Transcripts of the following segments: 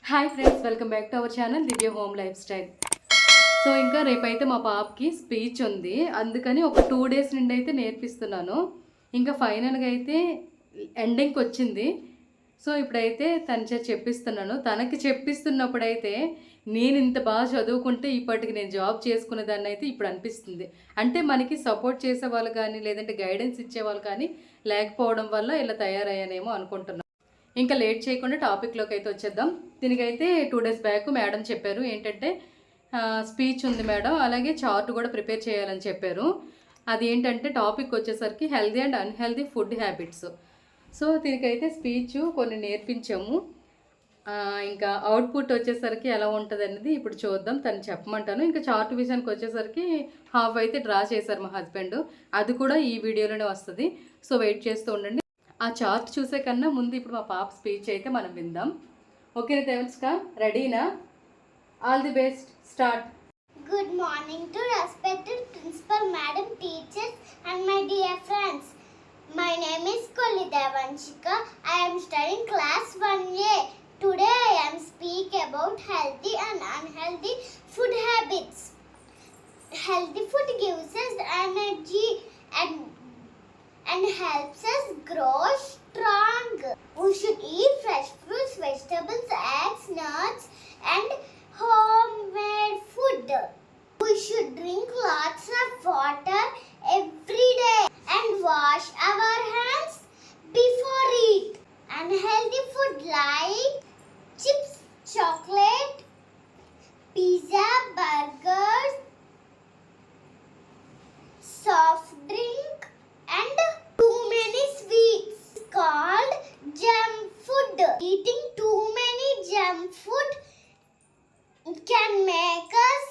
Hi friends, welcome back to our channel Divya home life style. So ఇంకా రేపైతే మా పాపకి స్పీచ్ ఉంది, అందుకని ఒక 2 days నుండి అయితే నేర్పిస్తున్నాను. ఇంకా ఫైనల్గా అయితే ఎండింగ్కి వచ్చింది. సో ఇప్పుడైతే తన చేత చెప్పిస్తున్నాను. తనకి చెప్పిస్తున్నప్పుడైతే నేను ఇంత బాగా చదువుకుంటే ఇప్పటికి నేను జాబ్ చేసుకునేదాన్ని అయితే ఇప్పుడు అనిపిస్తుంది. అంటే మనకి సపోర్ట్ చేసే వాళ్ళు కానీ లేదంటే గైడెన్స్ ఇచ్చేవాళ్ళు కానీ లేకపోవడం వల్ల ఇలా తయారయ్యానేమో అనుకుంటున్నాను. ఇంకా లేట్ చేయకుండా టాపిక్లోకి అయితే వచ్చేద్దాం. దీనికైతే 2 days బ్యాక్ మేడం చెప్పారు ఏంటంటే స్పీచ్ ఉంది మేడం, అలాగే చార్ట్ కూడా ప్రిపేర్ చేయాలని చెప్పారు. అది ఏంటంటే టాపిక్ వచ్చేసరికి healthy and unhealthy food habits. So దీనికైతే స్పీచ్ కొన్ని నేర్పించాము. ఇంకా అవుట్పుట్ వచ్చేసరికి ఎలా ఉంటుంది అనేది ఇప్పుడు చూద్దాం, తను చెప్పమంటాను. ఇంకా చార్ట్ విషయానికి వచ్చేసరికి హాఫ్ అయితే డ్రా చేశారు మా హస్బెండ్, అది కూడా ఈ వీడియోలోనే వస్తుంది. సో వెయిట్ చేస్తూ ఉండండి. ఆ చార్ట్ చూసే కన్నా ముందు ఇప్పుడు మా పాప స్పీచ్ అయితే మనం విందాం. ఓకేనా దేవన్స్కా, రెడీనా? All the best, start. Good morning to respected principal, madam, teachers and my dear friends. My name is Kolli Devanshika. I am studying class 1A. Today I am speak about healthy and unhealthy food habits. Healthy food gives us energy and helps us grow strong. We should eat fresh fruits, vegetables, eggs, nuts and homemade food. We should drink lots of water every day and wash our hands before eat. Unhealthy food like chips, chocolate, pizza, burgers, soft drink and too many sweets called junk food. Eating too many junk food can make us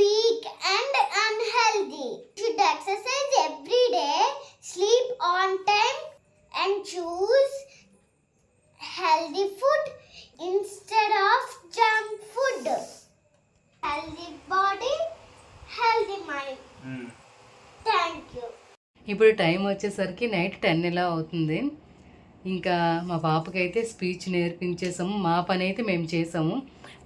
weak and unhealthy. We should exercise every day, sleep on time and choose healthy food instead of junk food. Healthy body, healthy mind. Thank you. ఇప్పుడు time వచ్చేసరికి night 10 ఇలా అవుతుంది. ఇంకా మా పాపకైతే speech నేర్పించేసాము. మా పని అయితే మేము చేసాము,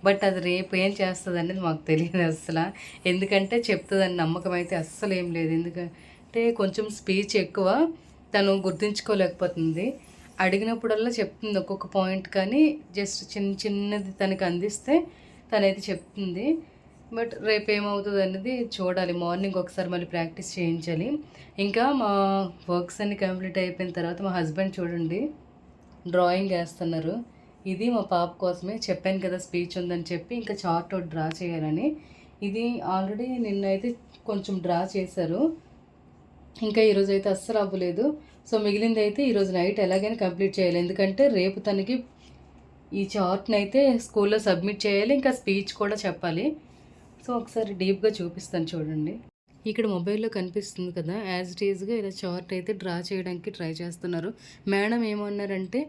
బట్ అది రేపు ఏం చేస్తుంది అనేది మాకు తెలియదు అసలు. ఎందుకంటే చెప్తుందని నమ్మకం అయితే అస్సలు ఏం లేదు. ఎందుకంటే కొంచెం స్పీచ్ ఎక్కువ, తను గుర్తుంచుకోలేకపోతుంది. అడిగినప్పుడల్లా చెప్తుంది ఒక్కొక్క పాయింట్, కానీ జస్ట్ చిన్నది తనకి అందిస్తే తనైతే చెప్తుంది. బట్ రేపు ఏమవుతుంది అనేది చూడాలి. మార్నింగ్ ఒకసారి మళ్ళీ ప్రాక్టీస్ చేయించాలి. ఇంకా మా వర్క్స్ అన్ని కంప్లీట్ అయిపోయిన తర్వాత మా హస్బెండ్ చూడండి డ్రాయింగ్ వేస్తున్నారు. ఇది మా పాప కోసమే, చెప్పాను కదా స్పీచ్ ఉందని చెప్పి. ఇంకా చార్ట్ ఒకటి డ్రా చేయాలని. ఇది ఆల్రెడీ నిన్నైతే కొంచెం డ్రా చేశారు, ఇంకా ఈరోజు అయితే అస్సలు అవ్వలేదు. సో మిగిలింది అయితే ఈరోజు నైట్ ఎలాగైనా కంప్లీట్ చేయాలి. ఎందుకంటే రేపు తనకి ఈ చార్ట్ని అయితే స్కూల్లో సబ్మిట్ చేయాలి, ఇంకా స్పీచ్ కూడా చెప్పాలి. సో ఒకసారి డీప్గా చూపిస్తాను చూడండి. ఇక్కడ మొబైల్లో కనిపిస్తుంది కదా, యాజ్ ఇట్ ఈజ్గా ఇలా చార్ట్ అయితే డ్రా చేయడానికి ట్రై చేస్తున్నారు. మేడం ఏమన్నారంటే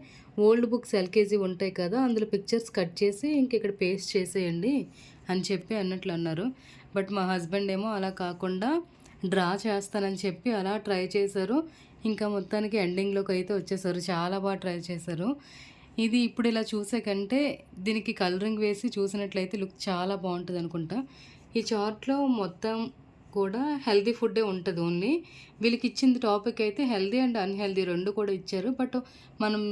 ఓల్డ్ బుక్స్ ఎల్కేజీ ఉంటాయి కదా, అందులో పిక్చర్స్ కట్ చేసి ఇంక ఇక్కడ పేస్ట్ చేసేయండి అని చెప్పి అన్నట్లు అన్నారు. బట్ మా హస్బెండ్ ఏమో అలా కాకుండా డ్రా చేస్తానని చెప్పి అలా ట్రై చేశారు. ఇంకా మొత్తానికి ఎండింగ్లోకి అయితే వచ్చేసారు. చాలా బాగా ట్రై చేశారు. ఇది ఇప్పుడు ఇలా చూసే కంటే దీనికి కలరింగ్ వేసి చూసినట్లయితే లుక్ చాలా బాగుంటుంది అనుకుంటా. ఈ చార్ట్లో మొత్తం కూడా హెల్తీ ఫుడ్డే ఉంటుంది ఓన్లీ. వీళ్ళకి ఇచ్చింది టాపిక్ అయితే హెల్దీ అండ్ అన్హెల్దీ రెండు కూడా ఇచ్చారు. బట్ మనం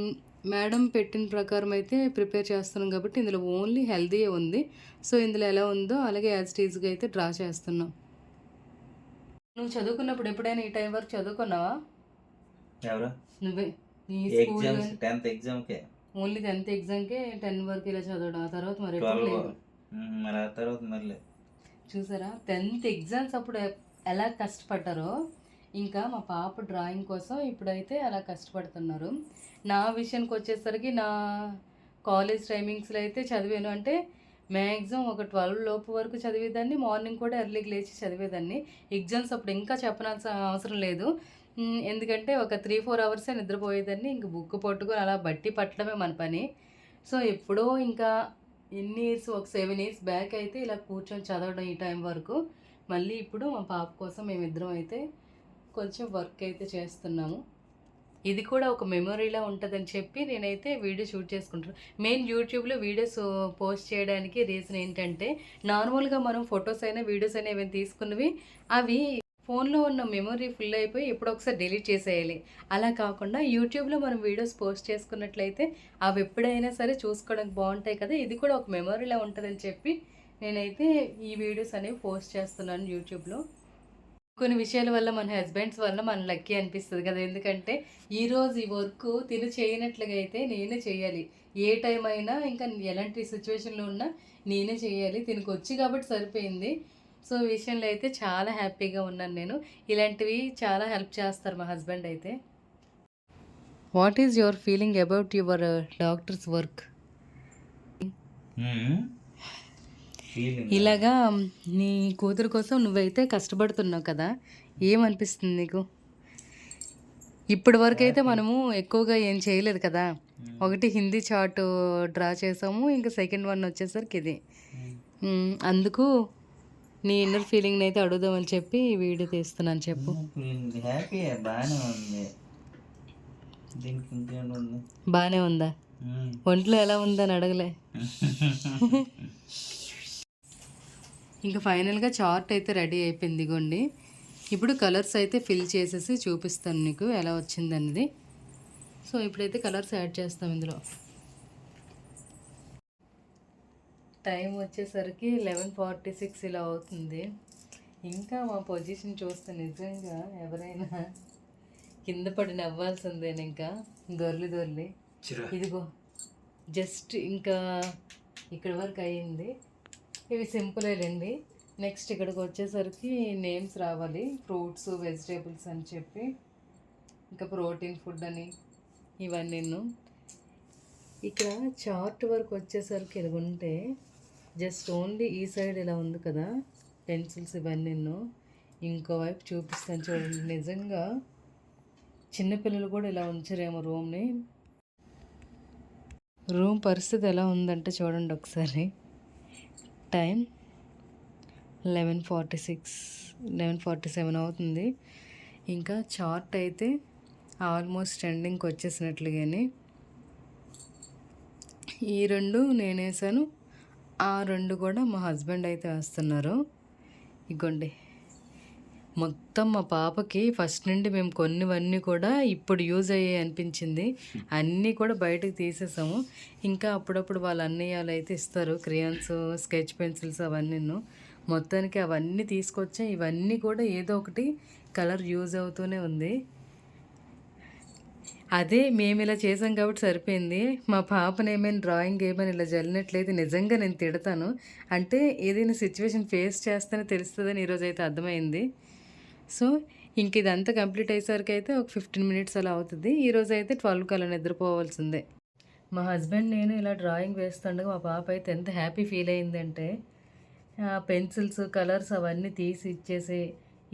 మేడం పెట్టిన ప్రకారం అయితే ప్రిపేర్ చేస్తున్నాం కాబట్టి ఇందులో ఓన్లీ హెల్దీయే ఉంది. సో ఇందులో ఎలా ఉందో అలాగే యాజ్ ఇట్ ఈజ్గా అయితే డ్రా చేస్తున్నాం. నువ్వు చదువుకున్నప్పుడు ఎప్పుడైనా ఈ టైం వరకు చదువుకున్నావా? నువ్వే నీ స్కూల్ 10th ఎగ్జామ్కే, ఓన్లీ 10th ఎగ్జామ్కే 10 వరకు ఇలా చదవడం, ఆ తర్వాత మరి ఎప్పుడు లేదు. మరి ఆ తర్వాత మరి చూసారా 10th ఎగ్జామ్స్ అప్పుడు ఎలా కష్టపడ్డారో, ఇంకా మా పాప డ్రాయింగ్ కోసం ఇప్పుడైతే అలా కష్టపడుతున్నారు. నా విషయానికి వచ్చేసరికి నా కాలేజ్ టైమింగ్స్లో అయితే చదివాను అంటే మ్యాక్సిమం ఒక 12 లోపు వరకు చదివేదాన్ని. మార్నింగ్ కూడా ఎర్లీకి లేచి చదివేదాన్ని. ఎగ్జామ్స్ అప్పుడు ఇంకా చెప్పనాల్సిన అవసరం లేదు, ఎందుకంటే ఒక 3-4 అవర్సే నిద్రపోయేదాన్ని. ఇంక బుక్ పట్టుకొని అలా బట్టి పట్టడమే మన పని. సో ఎప్పుడో ఇంకా ఎన్ని ఇయర్స్, ఒక 7 years బ్యాక్ అయితే ఇలా కూర్చొని చదవడం ఈ టైం వరకు. మళ్ళీ ఇప్పుడు మా పాప కోసం మేమిద్దరం అయితే కొంచెం వర్క్ అయితే చేస్తున్నాము. ఇది కూడా ఒక మెమొరీలా ఉంటుందని చెప్పి నేనైతే వీడియో షూట్ చేసుకుంటాను. మెయిన్ యూట్యూబ్లో వీడియోస్ పోస్ట్ చేయడానికి రీజన్ ఏంటంటే, నార్మల్గా మనం ఫొటోస్ అయినా వీడియోస్ అయినా ఏమైనా తీసుకున్నవి అవి ఫోన్లో ఉన్న మెమొరీ ఫుల్ అయిపోయి ఎప్పుడో ఒకసారి డిలీట్ చేసేయాలి. అలా కాకుండా యూట్యూబ్లో మనం వీడియోస్ పోస్ట్ చేసుకున్నట్లయితే అవి ఎప్పుడైనా సరే చూసుకోవడానికి బాగుంటాయి కదా, ఇది కూడా ఒక మెమొరీలా ఉంటుందని చెప్పి నేనైతే ఈ వీడియోస్ అనేవి పోస్ట్ చేస్తున్నాను యూట్యూబ్లో. కొన్ని విషయాల వల్ల మన హస్బెండ్స్ వల్ల మన లక్కీ అనిపిస్తుంది కదా, ఎందుకంటే ఈరోజు ఈ వర్క్ తిను చేయనట్లుగా అయితే నేనే చేయాలి. ఏ టైం అయినా ఇంకా ఎలాంటి సిచ్యువేషన్లో ఉన్నా నేనే చేయాలి. తినకు వచ్చి కాబట్టి సరిపోయింది. సో ఈ విషయంలో అయితే చాలా హ్యాపీగా ఉన్నాను నేను. ఇలాంటివి చాలా హెల్ప్ చేస్తారు మా హస్బెండ్ అయితే. What is your feeling about your doctors work? ఇలాగా నీ కూతురు కోసం నువ్వైతే కష్టపడుతున్నావు కదా, ఏమనిపిస్తుంది నీకు? ఇప్పటి వరకు అయితే మనము ఎక్కువగా ఏం చేయలేదు కదా. ఒకటి హిందీ చార్ట్ డ్రా చేసాము, ఇంకా సెకండ్ వన్ వచ్చేసరికి ఇది. అందుకు నీ ఇన్నర్ ఫీలింగ్ని అయితే అడుగుదామని చెప్పి ఈ వీడియో తీస్తున్నాను. చెప్పు. హ్యాపీ, బాగానే ఉంది. దీనికి ఇంకేమైనా ఉంది? బాగానే ఉందా? ఒంట్లో ఎలా ఉందని అడగలే. ఇంకా ఫైనల్గా చార్ట్ అయితే రెడీ అయిపోయింది. ఇగోండి, ఇప్పుడు కలర్స్ అయితే ఫిల్ చేసేసి చూపిస్తాను నీకు ఎలా వచ్చిందన్నది. సో ఇప్పుడైతే కలర్స్ యాడ్ చేస్తాం ఇందులో. టైం వచ్చేసరికి 11:46 ఇలా అవుతుంది. ఇంకా మా పొజిషన్ చూస్తే నిజంగా ఎవరైనా కింద పడి నవ్వాల్సిందే. ఇంకా దొర్లి ఇదిగో జస్ట్ ఇంకా ఇక్కడ వరకు అయ్యింది. ఇవి సింపులేనండి. నెక్స్ట్ ఇక్కడికి వచ్చేసరికి నేమ్స్ రావాలి, ఫ్రూట్స్ వెజిటేబుల్స్ అని చెప్పి, ఇంకా ప్రోటీన్ ఫుడ్ అని ఇవన్నీ. ఇక్కడ చార్ట్ వరకు వచ్చేసరికి ఇది ఉంటే జస్ట్ ఓన్లీ ఈ సైడ్ ఇలా ఉంది కదా పెన్సిల్స్ ఇవన్నీ. ఇంకోవైపు చూపిస్తాను చూడండి. నిజంగా చిన్నపిల్లలు కూడా ఇలా ఉంచరేమో రూమ్ని. రూమ్ పరిస్థితి ఎలా ఉందంటే చూడండి ఒకసారి. టైం 11:47 అవుతుంది. ఇంకా చార్ట్ అయితే ఆల్మోస్ట్ ఎండింగ్కి వచ్చేసినట్లుగానే. ఈ రెండు నేను వేసాను, ఆ రెండు కూడా మా హస్బెండ్ అయితే వేస్తున్నారు. ఇగోండి, మొత్తం మా పాపకి ఫస్ట్ నుండి మేము కొన్నివన్నీ కూడా ఇప్పుడు యూజ్ అయ్యాయి అనిపించింది. అన్నీ కూడా బయటకు తీసేసాము. ఇంకా అప్పుడప్పుడు వాళ్ళ అన్నయ్యలు అయితే ఇస్తారు క్రియాన్స్, స్కెచ్ పెన్సిల్స్ అవన్నీ. మొత్తానికి అవన్నీ తీసుకొచ్చాం. ఇవన్నీ కూడా ఏదో ఒకటి కలర్ యూజ్ అవుతూనే ఉంది. అదే మేము ఇలా చేసాం కాబట్టి సరిపోయింది. మా పాపను ఏమైనా డ్రాయింగ్ ఏమైనా ఇలా జల్లినట్లయితే నిజంగా నేను తిడతాను. అంటే ఏదైనా సిచ్యువేషన్ ఫేస్ చేస్తేనే తెలుస్తుందని ఈరోజు అయితే అర్థమైంది. సో ఇంక ఇదంతా కంప్లీట్ అయ్యేసరికి అయితే ఒక 15 మినిట్స్ అలా అవుతుంది. ఈరోజు అయితే 12 అలా నిద్రపోవాల్సిందే. మా హస్బెండ్ నేను ఇలా డ్రాయింగ్ వేస్తుండగా మా పాప అయితే ఎంత హ్యాపీ ఫీల్ అయిందంటే, పెన్సిల్స్ కలర్స్ అవన్నీ తీసి ఇచ్చేసి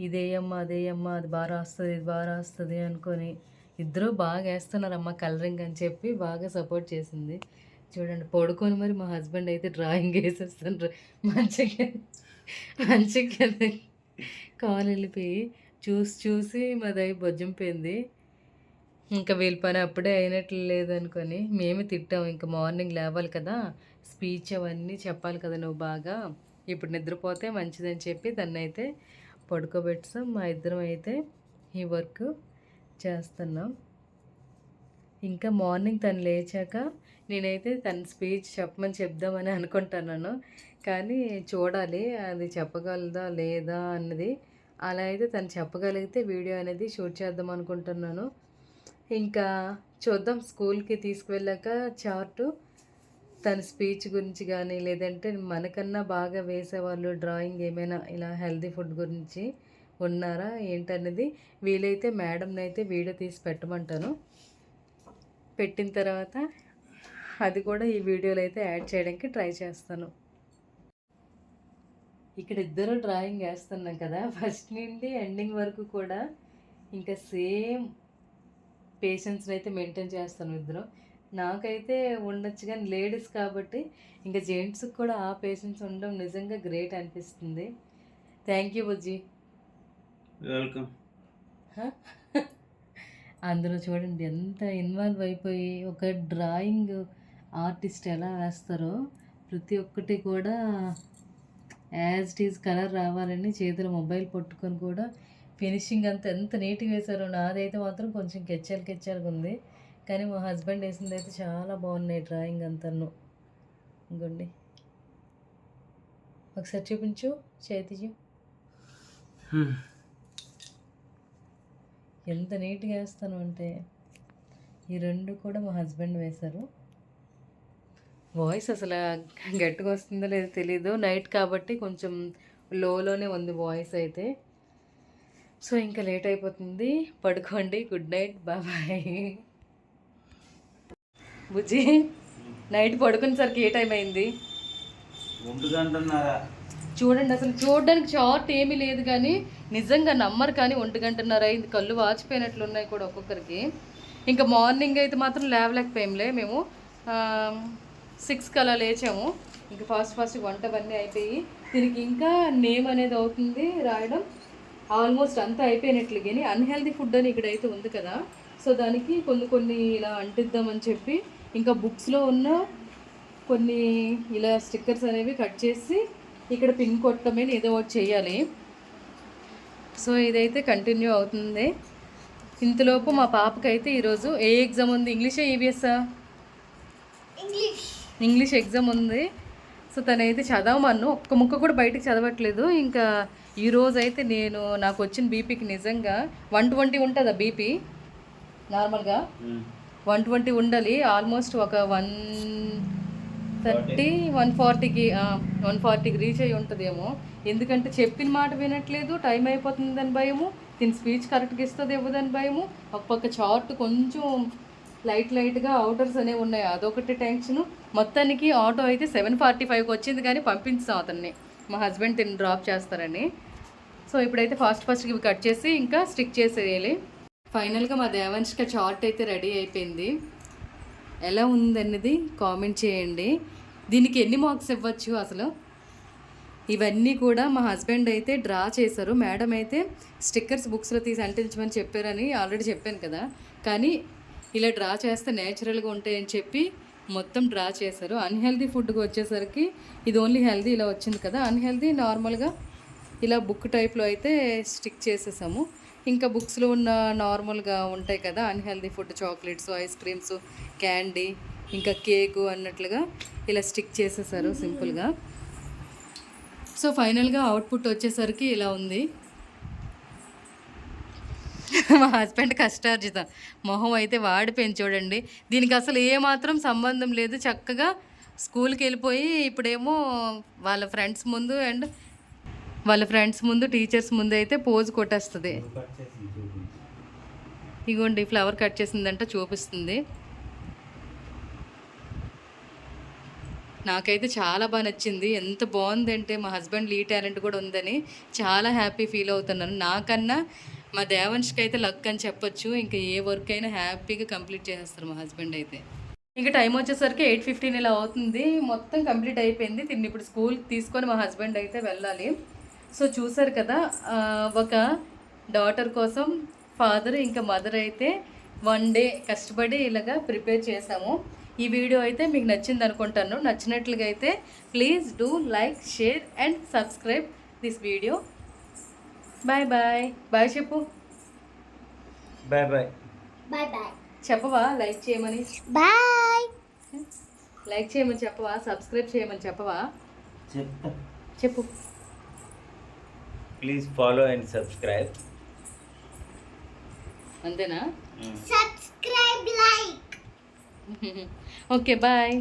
ఇదేయమ్మా అదేయమ్మా అది బాగా రాస్తుంది ఇది బాగా రాస్తుంది అనుకొని ఇద్దరు బాగా వేస్తున్నారమ్మా కలరింగ్ అని చెప్పి బాగా సపోర్ట్ చేసింది. చూడండి, పడుకొని మరి మా హస్బెండ్ అయితే డ్రాయింగ్ వేసేస్తుండ్రు. మంచిగా కాలు వెళ్ళిపోయి చూసి మాది బొజ్జింపోయింది. ఇంకా వీళ్ళ పని అప్పుడే అయినట్లు లేదనుకొని మేమే తిట్టాము. ఇంకా మార్నింగ్ లేవాలి కదా, స్పీచ్ అవన్నీ చెప్పాలి కదా నువ్వు బాగా, ఇప్పుడు నిద్రపోతే మంచిదని చెప్పి దాన్ని అయితే పడుకోబెట్టాం. మా ఇద్దరం అయితే ఈ వర్క్ చేస్తున్నాం. ఇంకా మార్నింగ్ తను లేచాక నేనైతే తన స్పీచ్ చెప్పమని చెప్దామని అనుకుంటున్నాను. కానీ చూడాలి అది చెప్పగలదా లేదా అన్నది. అలా అయితే తను చెప్పగలిగితే వీడియో అనేది షూట్ చేద్దాం అనుకుంటున్నాను. ఇంకా చూద్దాం, స్కూల్కి తీసుకువెళ్ళాక చార్టు తన స్పీచ్ గురించి కానీ లేదంటే మనకన్నా బాగా వేసేవాళ్ళు డ్రాయింగ్ ఏమైనా ఇలా హెల్తీ ఫుడ్ గురించి ఉన్నారా ఏంటనేది వీలైతే మేడంని అయితే వీడియో తీసి పెట్టమంటాను. పెట్టిన తర్వాత అది కూడా ఈ వీడియోలో అయితే యాడ్ చేయడానికి ట్రై చేస్తాను. ఇక్కడ ఇద్దరు డ్రాయింగ్ వేస్తున్నాం కదా, ఫస్ట్ నుండి ఎండింగ్ వరకు కూడా ఇంకా సేమ్ పేషెన్స్ని అయితే మెయింటైన్ చేస్తాను ఇద్దరు. నాకైతే ఉండొచ్చు కానీ లేడీస్ కాబట్టి ఇంకా జెంట్స్కి కూడా ఆ పేషెన్స్ ఉండడం నిజంగా గ్రేట్ అనిపిస్తుంది. Thank you Bujji. వెల్కమ్. అందులో చూడండి ఎంత ఇన్వాల్వ్ అయిపోయి ఒక డ్రాయింగ్ ఆర్టిస్ట్ ఎలా వేస్తారో ప్రతి ఒక్కటి కూడా యాజ్ ఇట్ ఈజ్ కలర్ రావాలని చేతిలో మొబైల్ పట్టుకొని కూడా ఫినిషింగ్ అంతా ఎంత నీట్గా వేశారో. నాదైతే మాత్రం కొంచెం కెచ్చాలుగా ఉంది, కానీ మా హస్బెండ్ వేసింది అయితే చాలా బాగున్నాయి డ్రాయింగ్ అంతను. ఇంకోండి ఒకసారి చూపించు చేతిజీ, ఎంత నీట్గా వేస్తాను అంటే. ఈ రెండు కూడా మా హస్బెండ్ వేశారు. వాయిస్ అసలు గట్టిగా వస్తుందో లేదో తెలీదు, నైట్ కాబట్టి కొంచెం లోనే ఉంది వాయిస్ అయితే. సో ఇంకా లేట్ అయిపోతుంది, పడుకోండి. Good night, bye. బుజ్జి నైట్ పడుకునేసరికి ఏ టైం అయింది? 1 గంటన్నర. చూడండి అసలు చూడడానికి చార్ట్ ఏమీ లేదు, కానీ నిజంగా నమ్మరు, కానీ 1 గంటన్నర అయింది. కళ్ళు వాచిపోయినట్లు ఉన్నాయి కూడా ఒక్కొక్కరికి. ఇంకా మార్నింగ్ అయితే మాత్రం లేవలేకపోయాంలే, మేము 6కి అలా లేచాము. ఇంకా ఫాస్ట్ వంట అవన్నీ అయిపోయి దీనికి ఇంకా నేమ్ అనేది అవుతుంది రాయడం. ఆల్మోస్ట్ అంతా అయిపోయినట్లు, కానీ అన్హెల్దీ ఫుడ్ అని ఇక్కడైతే ఉంది కదా, సో దానికి కొన్ని ఇలా అంటిద్దామని చెప్పి ఇంకా బుక్స్లో ఉన్న కొన్ని ఇలా స్టిక్కర్స్ అనేవి కట్ చేసి ఇక్కడ పిన్ కొట్టమే ఏదో ఒకటి చేయాలి. సో ఇదైతే కంటిన్యూ అవుతుంది. ఇంతలోపు మా పాపకైతే ఈరోజు ఏ ఎగ్జామ్ ఉంది? ఇంగ్లీషా ఈవీఎస్ఆ? ఇంగ్లీష్ ఎగ్జామ్ ఉంది. సో తనైతే చదవమన్ను, ఒక్క ముక్క కూడా బయటకు చదవట్లేదు. ఇంకా ఈరోజు అయితే నాకు వచ్చిన బీపీకి నిజంగా 120 ఉంటుందా బీపీ? నార్మల్గా 120 ఉండాలి. ఆల్మోస్ట్ ఒక 130 140కి రీచ్ అయ్యి ఉంటుందేమో. ఎందుకంటే చెప్పిన మాట వినట్లేదు, టైం అయిపోతుందని భయము, దీని స్పీచ్ కరెక్ట్గా ఇస్తుంది ఇవ్వదని భయము. ఒక పక్క చార్ట్ కొంచెం లైట్గా అవుటర్స్ అనేవి ఉన్నాయి, అదొకటి టెన్షను. మొత్తానికి ఆటో అయితే 7:45కి వచ్చింది, కానీ పంపించాం అతన్ని, మా హస్బెండ్ తిని డ్రాప్ చేస్తారని. సో ఇప్పుడైతే ఫాస్ట్గా ఇవి కట్ చేసి ఇంకా స్టిక్ చేసేయాలి. ఫైనల్గా మా దేవాంశిక చార్ట్ అయితే రెడీ అయిపోయింది. ఎలా ఉందన్నది కామెంట్ చేయండి. దీనికి ఎన్ని మార్క్స్ ఇవ్వచ్చు అసలు? ఇవన్నీ కూడా మా హస్బెండ్ అయితే డ్రా చేశారు. మేడం అయితే స్టిక్కర్స్ బుక్స్లో తీసి అంటించమని చెప్పారని ఆల్రెడీ చెప్పాను కదా, కానీ ఇలా డ్రా చేస్తే నేచురల్గా ఉంటాయని చెప్పి మొత్తం డ్రా చేశారు. అన్హెల్దీ ఫుడ్కి వచ్చేసరికి ఇది ఓన్లీ హెల్దీ ఇలా వచ్చింది కదా, అన్హెల్దీ నార్మల్గా ఇలా బుక్ టైప్లో అయితే స్టిక్ చేసేసాము. ఇంకా బుక్స్లో ఉన్న నార్మల్గా ఉంటాయి కదా unhealthy food, chocolates, ice creams, candy, ఇంకా కేకు అన్నట్లుగా ఇలా స్టిక్ చేసేసారు సింపుల్గా. సో ఫైనల్గా అవుట్పుట్ వచ్చేసరికి ఇలా ఉంది. మా హస్బెండ్ కష్టార్జిత మొహం అయితే వాడిపోయింది చూడండి. దీనికి అసలు ఏమాత్రం సంబంధం లేదు, చక్కగా స్కూల్కి వెళ్ళిపోయి ఇప్పుడేమో వాళ్ళ ఫ్రెండ్స్ ముందు టీచర్స్ ముందు అయితే పోజ్ కొట్టేస్తుంది. ఇగోండి ఫ్లవర్ కట్ చేసిందంట చూపిస్తుంది. నాకైతే చాలా బాగా నచ్చింది. ఎంత బాగుందంటే మా హస్బెండ్ ఈ టాలెంట్ కూడా ఉందని చాలా హ్యాపీ ఫీల్ అవుతున్నాను. నాకన్నా మా దేవాంష్కి అయితే లక్ అని చెప్పొచ్చు. ఇంకా ఏ వర్క్ అయినా హ్యాపీగా కంప్లీట్ చేసేస్తారు మా హస్బెండ్ అయితే. ఇంకా టైం వచ్చేసరికి 8:15 ఇలా అవుతుంది. మొత్తం కంప్లీట్ అయిపోయింది. దీన్ని ఇప్పుడు స్కూల్కి తీసుకొని మా హస్బెండ్ అయితే వెళ్ళాలి. సో చూసారు కదా, ఒక డాటర్ కోసం ఫాదర్ ఇంకా మదర్ అయితే 1 డే కష్టపడి ఇలాగా ప్రిపేర్ చేశాము. ఈ వీడియో అయితే మీకు నచ్చింది అనుకుంటాను. నచ్చినట్లుగా అయితే please do like, share and subscribe this video. Bye bye. Bye చెప్పు. బాయ్ చెప్పవా లైక్ చేయమని? బాయ్. లైక్ చేయమని చెప్పవా? సబ్స్క్రైబ్ చేయమని చెప్పవా? చెప్పు. Please follow and subscribe. అంతేనా? Subscribe, like. Okay bye.